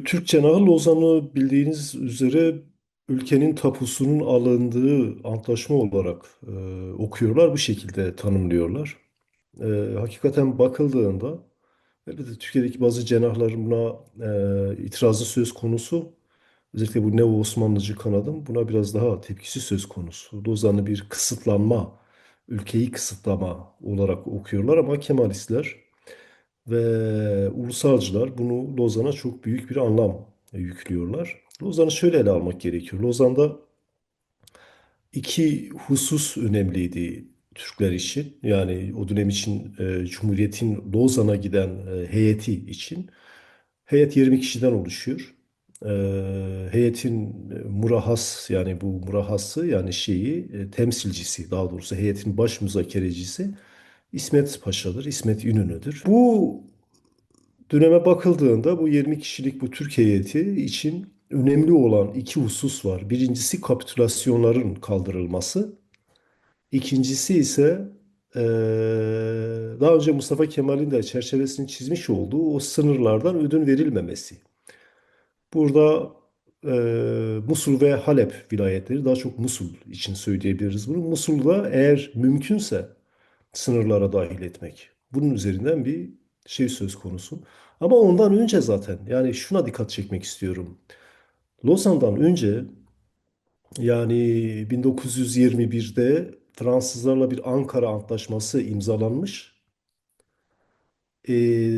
Türk cenahı Lozan'ı bildiğiniz üzere ülkenin tapusunun alındığı antlaşma olarak okuyorlar, bu şekilde tanımlıyorlar. Hakikaten bakıldığında elbette Türkiye'deki bazı cenahların buna itirazı söz konusu. Özellikle bu Neo Osmanlıcı kanadın buna biraz daha tepkisi söz konusu. Lozan'ı bir kısıtlanma, ülkeyi kısıtlama olarak okuyorlar ama Kemalistler ve ulusalcılar bunu Lozan'a çok büyük bir anlam yüklüyorlar. Lozan'ı şöyle ele almak gerekiyor. Lozan'da iki husus önemliydi Türkler için. Yani o dönem için Cumhuriyet'in Lozan'a giden heyeti için. Heyet 20 kişiden oluşuyor. Heyetin murahhas, yani bu murahhası, yani temsilcisi, daha doğrusu heyetin baş müzakerecisi İsmet Paşa'dır, İsmet İnönü'dür. Bu döneme bakıldığında bu 20 kişilik bu Türk heyeti için önemli olan iki husus var. Birincisi kapitülasyonların kaldırılması. İkincisi ise eee, daha önce Mustafa Kemal'in de çerçevesini çizmiş olduğu o sınırlardan ödün verilmemesi. Burada Musul ve Halep vilayetleri, daha çok Musul için söyleyebiliriz bunu. Musul'da eğer mümkünse sınırlara dahil etmek. Bunun üzerinden bir şey söz konusu. Ama ondan önce zaten, yani şuna dikkat çekmek istiyorum. Lozan'dan önce, yani 1921'de Fransızlarla bir Ankara Antlaşması imzalanmış.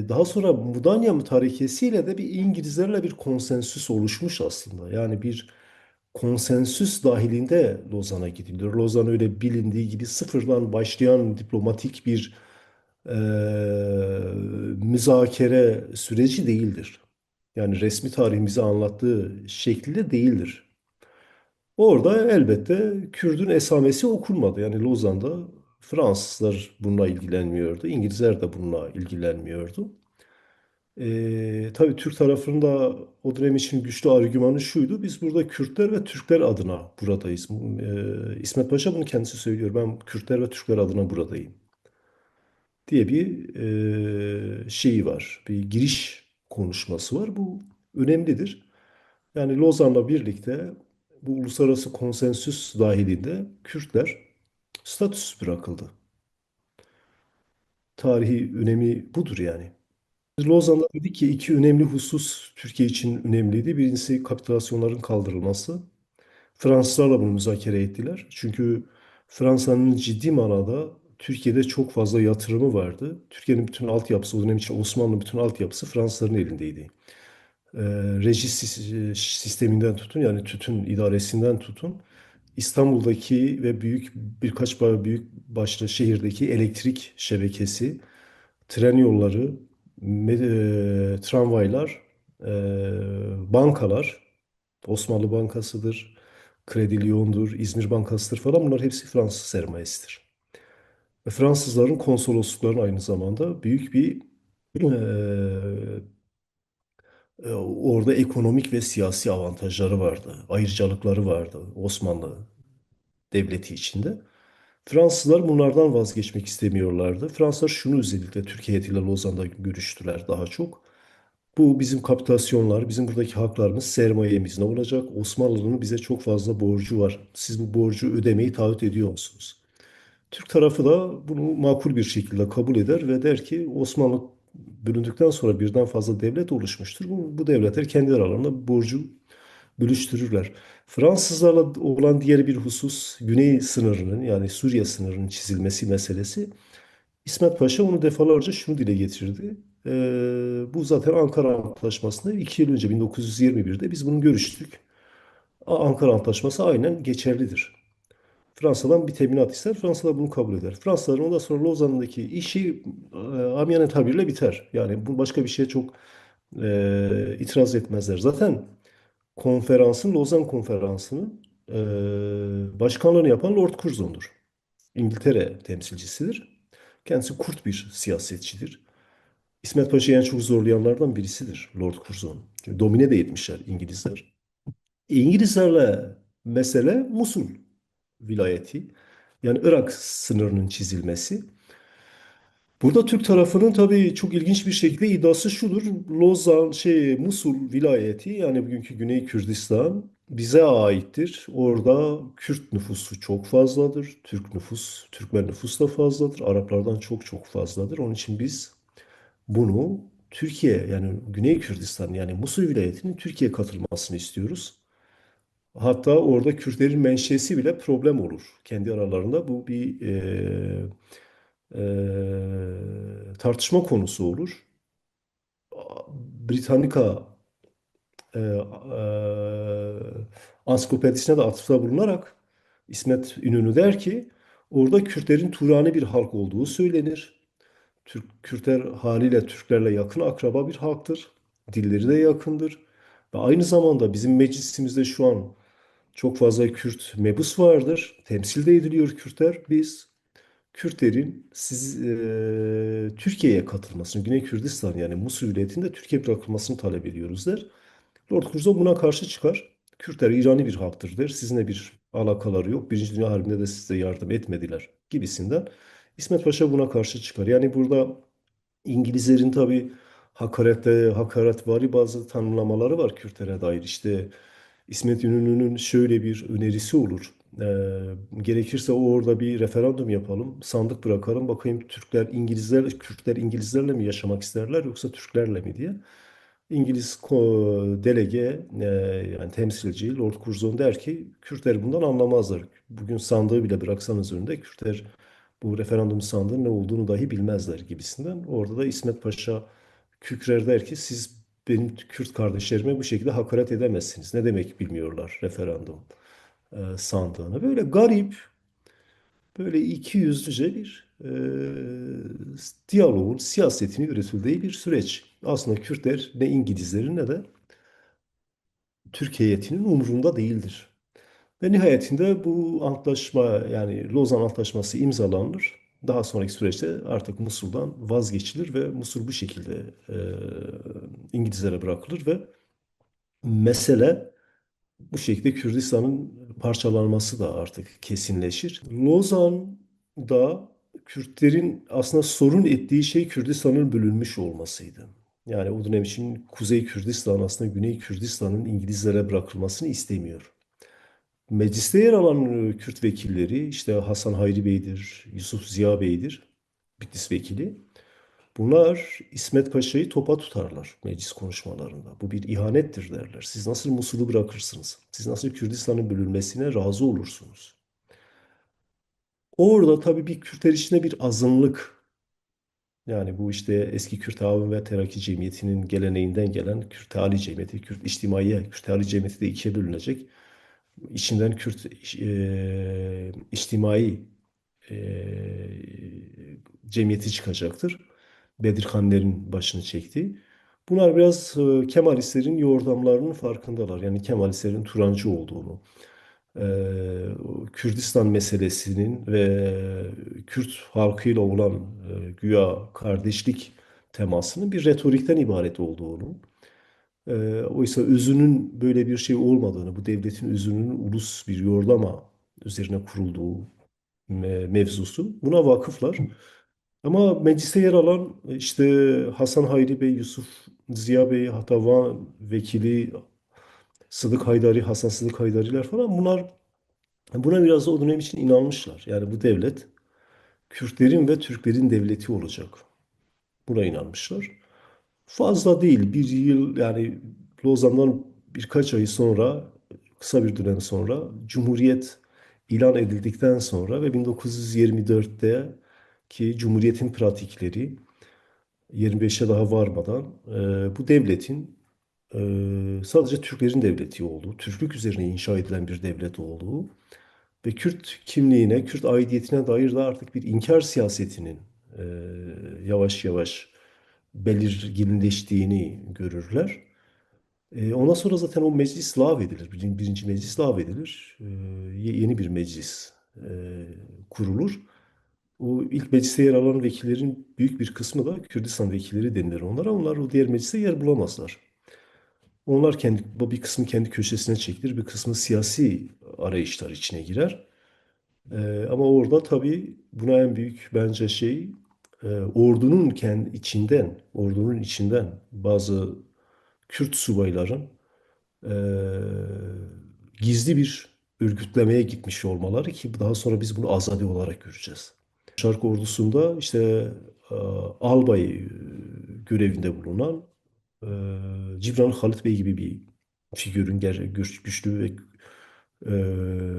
Daha sonra Mudanya Mütarekesi'yle de bir İngilizlerle bir konsensüs oluşmuş aslında. Yani bir konsensüs dahilinde Lozan'a gidiliyor. Lozan öyle bilindiği gibi sıfırdan başlayan diplomatik bir eee, müzakere süreci değildir. Yani resmi tarihimizi anlattığı şekilde değildir. Orada elbette Kürdün esamesi okunmadı. Yani Lozan'da Fransızlar bununla ilgilenmiyordu. İngilizler de bununla ilgilenmiyordu. Tabii Türk tarafında o dönem için güçlü argümanı şuydu: biz burada Kürtler ve Türkler adına buradayız. İsmet Paşa bunu kendisi söylüyor. Ben Kürtler ve Türkler adına buradayım diye bir şeyi var. Bir giriş konuşması var. Bu önemlidir. Yani Lozan'la birlikte bu uluslararası konsensüs dahilinde Kürtler statüs bırakıldı. Tarihi önemi budur yani. Lozan'da dedi ki iki önemli husus Türkiye için önemliydi. Birincisi kapitülasyonların kaldırılması. Fransızlarla bunu müzakere ettiler. Çünkü Fransa'nın ciddi manada Türkiye'de çok fazla yatırımı vardı. Türkiye'nin bütün altyapısı, o dönem için Osmanlı'nın bütün altyapısı Fransızların elindeydi. Ee, sisteminden tutun, yani tütün idaresinden tutun, İstanbul'daki ve büyük başlı şehirdeki elektrik şebekesi, tren yolları, tramvaylar, bankalar, Osmanlı Bankası'dır, Kredi Lyon'dur, İzmir Bankası'dır falan, bunlar hepsi Fransız sermayesidir. Ve Fransızların konsoloslukların aynı zamanda büyük bir orada ekonomik ve siyasi avantajları vardı, ayrıcalıkları vardı Osmanlı devleti içinde. Fransızlar bunlardan vazgeçmek istemiyorlardı. Fransızlar şunu özellikle Türkiye heyetiyle Lozan'da görüştüler daha çok. Bu bizim kapitasyonlar, bizim buradaki haklarımız, sermayemiz ne olacak? Osmanlı'nın bize çok fazla borcu var. Siz bu borcu ödemeyi taahhüt ediyor musunuz? Türk tarafı da bunu makul bir şekilde kabul eder ve der ki Osmanlı bölündükten sonra birden fazla devlet oluşmuştur. Bu devletler kendi aralarında borcu bölüştürürler. Fransızlarla olan diğer bir husus, güney sınırının, yani Suriye sınırının çizilmesi meselesi. İsmet Paşa onu defalarca şunu dile getirdi. Bu zaten Ankara Antlaşması'nda 2 yıl önce 1921'de biz bunu görüştük. Ankara Antlaşması aynen geçerlidir. Fransa'dan bir teminat ister, Fransa da bunu kabul eder. Fransızların ondan sonra Lozan'daki işi amiyane tabirle biter. Yani bu başka bir şeye çok itiraz etmezler. Zaten Lozan Konferansı'nın başkanlığını yapan Lord Curzon'dur. İngiltere temsilcisidir. Kendisi kurt bir siyasetçidir. İsmet Paşa'yı en çok zorlayanlardan birisidir Lord Curzon. Domine de etmişler İngilizler. İngilizlerle mesele Musul vilayeti. Yani Irak sınırının çizilmesi. Burada Türk tarafının tabii çok ilginç bir şekilde iddiası şudur. Lozan, Musul vilayeti yani bugünkü Güney Kürdistan bize aittir. Orada Kürt nüfusu çok fazladır. Türkmen nüfus da fazladır. Araplardan çok çok fazladır. Onun için biz bunu Türkiye yani Güney Kürdistan yani Musul vilayetinin Türkiye katılmasını istiyoruz. Hatta orada Kürtlerin menşesi bile problem olur. Kendi aralarında bu bir tartışma konusu olur. Britannica ansiklopedisine de atıfta bulunarak İsmet İnönü der ki orada Kürtlerin Turani bir halk olduğu söylenir. Kürtler haliyle Türklerle yakın akraba bir halktır. Dilleri de yakındır. Ve aynı zamanda bizim meclisimizde şu an çok fazla Kürt mebus vardır. Temsil de ediliyor Kürtler. Biz Kürtlerin Türkiye'ye katılmasını, Güney Kürdistan yani Musul vilayetinde Türkiye bırakılmasını talep ediyoruz der. Lord Curzon buna karşı çıkar. Kürtler İrani bir halktır der. Sizinle bir alakaları yok. Birinci Dünya Harbi'nde de size yardım etmediler gibisinden. İsmet Paşa buna karşı çıkar. Yani burada İngilizlerin tabii hakaretvari bazı tanımlamaları var Kürtlere dair. İşte İsmet İnönü'nün şöyle bir önerisi olur. Gerekirse orada bir referandum yapalım, sandık bırakalım, bakayım Kürtler İngilizlerle mi yaşamak isterler yoksa Türklerle mi diye. Delege yani temsilci Lord Curzon der ki Kürtler bundan anlamazlar. Bugün sandığı bile bıraksanız önünde Kürtler bu referandum sandığı ne olduğunu dahi bilmezler gibisinden. Orada da İsmet Paşa kükrer der ki siz benim Kürt kardeşlerime bu şekilde hakaret edemezsiniz. Ne demek bilmiyorlar referandum sandığını. Böyle garip, böyle iki yüzlüce bir diyaloğun, siyasetin üretildiği bir süreç. Aslında Kürtler ne İngilizlerin ne de Türk heyetinin umurunda değildir. Ve nihayetinde bu antlaşma yani Lozan Antlaşması imzalanır. Daha sonraki süreçte artık Musul'dan vazgeçilir ve Musul bu şekilde e, İngilizlere bırakılır ve mesele bu şekilde Kürdistan'ın parçalanması da artık kesinleşir. Lozan'da Kürtlerin aslında sorun ettiği şey Kürdistan'ın bölünmüş olmasıydı. Yani o dönem için Kuzey Kürdistan aslında Güney Kürdistan'ın İngilizlere bırakılmasını istemiyor. Mecliste yer alan Kürt vekilleri işte Hasan Hayri Bey'dir, Yusuf Ziya Bey'dir, Bitlis vekili. Bunlar İsmet Paşa'yı topa tutarlar meclis konuşmalarında. Bu bir ihanettir derler. Siz nasıl Musul'u bırakırsınız? Siz nasıl Kürdistan'ın bölünmesine razı olursunuz? Orada tabii bir Kürtler içinde bir azınlık yani bu işte eski Kürt Avun ve Teraki Cemiyeti'nin geleneğinden gelen Kürt Ali Cemiyeti, Kürt İçtimaiye, Kürt Ali Cemiyeti de ikiye bölünecek. İçinden Kürt içtimai e, cemiyeti çıkacaktır. Bedirhanlerin başını çekti. Bunlar biraz Kemalistlerin yordamlarının farkındalar. Yani Kemalistlerin Turancı olduğunu, e, Kürdistan meselesinin ve Kürt halkıyla olan güya kardeşlik temasının bir retorikten ibaret olduğunu, oysa özünün böyle bir şey olmadığını, bu devletin özünün ulus bir yordama üzerine kurulduğu mevzusu. Buna vakıflar. Ama mecliste yer alan işte Hasan Hayri Bey, Yusuf Ziya Bey, hatta Van Vekili Sıdık Haydari, Hasan Sıdık Haydariler falan bunlar buna biraz da o dönem için inanmışlar. Yani bu devlet Kürtlerin ve Türklerin devleti olacak. Buna inanmışlar. Fazla değil. Bir yıl yani Lozan'dan birkaç ay sonra, kısa bir dönem sonra Cumhuriyet ilan edildikten sonra ve 1924'te ki Cumhuriyet'in pratikleri 25'e daha varmadan bu devletin sadece Türklerin devleti olduğu, Türklük üzerine inşa edilen bir devlet olduğu ve Kürt kimliğine, Kürt aidiyetine dair de artık bir inkar siyasetinin e, yavaş yavaş belirginleştiğini görürler. Ondan sonra zaten o meclis lağvedilir. Birinci meclis lağvedilir. Yeni bir meclis kurulur. O ilk mecliste yer alan vekillerin büyük bir kısmı da Kürdistan vekilleri denilir onlara. Onlar o diğer mecliste yer bulamazlar. Onlar bu bir kısmı kendi köşesine çekilir, bir kısmı siyasi arayışlar içine girer. Ama orada tabii buna en büyük bence ordunun ordunun içinden bazı Kürt subayların e, gizli bir örgütlemeye gitmiş olmaları ki daha sonra biz bunu azadi olarak göreceğiz. Şark ordusunda işte e, albay görevinde bulunan Cibran Halit Bey gibi bir figürün güçlü ve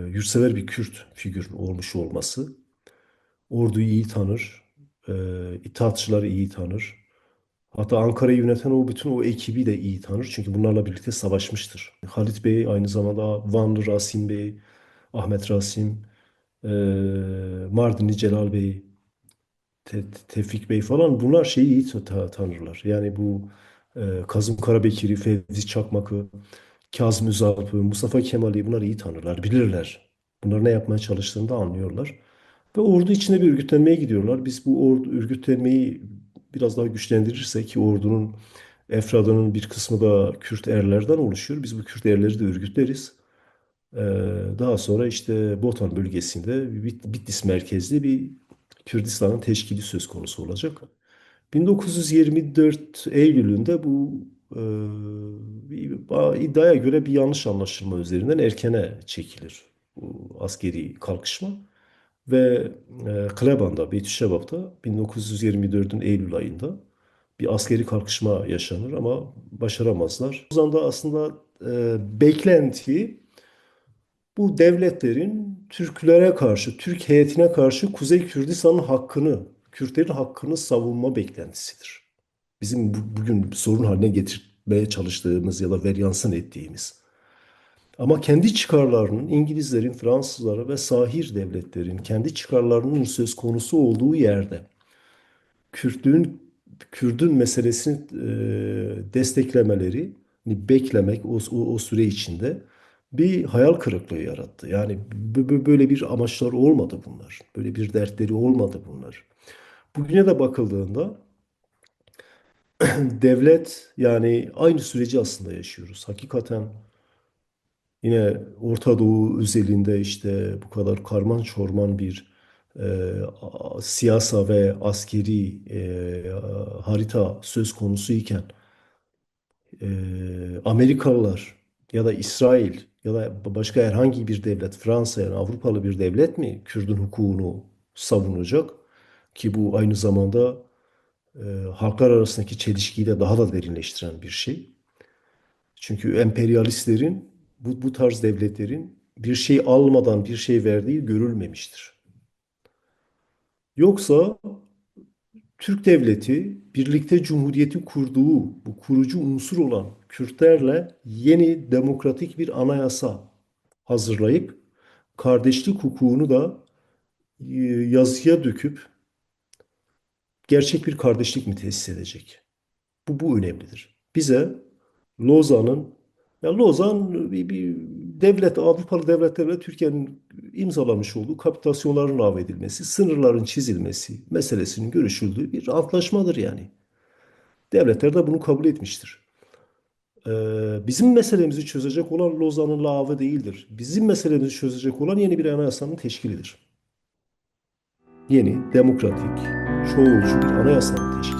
yurtsever bir Kürt figür olmuş olması, orduyu iyi tanır, itaatçıları iyi tanır. Hatta Ankara'yı yöneten bütün o ekibi de iyi tanır. Çünkü bunlarla birlikte savaşmıştır. Halit Bey aynı zamanda Vanlı Rasim Bey, Ahmet Rasim, e, Mardinli Celal Bey, Tevfik Bey falan bunlar şeyi iyi tanırlar. Yani bu Kazım Karabekir'i, Fevzi Çakmak'ı, Kazım Özalp'ı, Mustafa Kemal'i bunları iyi tanırlar, bilirler. Bunlar ne yapmaya çalıştığını da anlıyorlar. Ve ordu içinde bir örgütlenmeye gidiyorlar. Biz bu örgütlenmeyi biraz daha güçlendirirsek ki ordunun efradının bir kısmı da Kürt erlerden oluşuyor. Biz bu Kürt erleri de örgütleriz. Ee, Daha sonra işte Botan bölgesinde Bitlis merkezli bir Kürdistan'ın teşkili söz konusu olacak. 1924 Eylül'ünde bu iddiaya göre bir yanlış anlaşılma üzerinden erkene çekilir bu askeri kalkışma. Ve Kleban'da, Beytüşşebap'ta 1924'ün Eylül ayında bir askeri kalkışma yaşanır ama başaramazlar. O zaman da aslında beklenti bu devletlerin Türklere karşı, Türk heyetine karşı Kuzey Kürdistan'ın hakkını, Kürtlerin hakkını savunma beklentisidir. Bizim bugün sorun haline getirmeye çalıştığımız ya da veryansın ettiğimiz. Ama kendi çıkarlarının, İngilizlerin, Fransızların ve sahir devletlerin kendi çıkarlarının söz konusu olduğu yerde Kürtlüğün, Kürdün meselesini desteklemeleri, beklemek o süre içinde bir hayal kırıklığı yarattı. Yani böyle bir amaçları olmadı bunlar. Böyle bir dertleri olmadı bunlar. Bugüne de bakıldığında devlet yani aynı süreci aslında yaşıyoruz. Hakikaten yine Orta Doğu özelinde işte bu kadar karman çorman bir siyasa ve askeri harita söz konusu iken Amerikalılar ya da İsrail ya da başka herhangi bir devlet, Fransa yani Avrupalı bir devlet mi Kürdün hukukunu savunacak? Ki bu aynı zamanda halklar arasındaki çelişkiyi de daha da derinleştiren bir şey. Çünkü emperyalistlerin bu tarz devletlerin bir şey almadan bir şey verdiği görülmemiştir. Yoksa Türk devleti birlikte cumhuriyeti kurduğu bu kurucu unsur olan Kürtlerle yeni demokratik bir anayasa hazırlayıp kardeşlik hukukunu da yazıya döküp gerçek bir kardeşlik mi tesis edecek? Bu önemlidir. Bize Lozan'ın Lozan bir devlet, Avrupalı devletlerle Türkiye'nin imzalamış olduğu kapitülasyonların lağvedilmesi, sınırların çizilmesi meselesinin görüşüldüğü bir antlaşmadır yani. Devletler de bunu kabul etmiştir. Bizim meselemizi çözecek olan Lozan'ın lağvı değildir. Bizim meselemizi çözecek olan yeni bir anayasanın teşkilidir. Yeni, demokratik, çoğulcu bir anayasanın teşkili.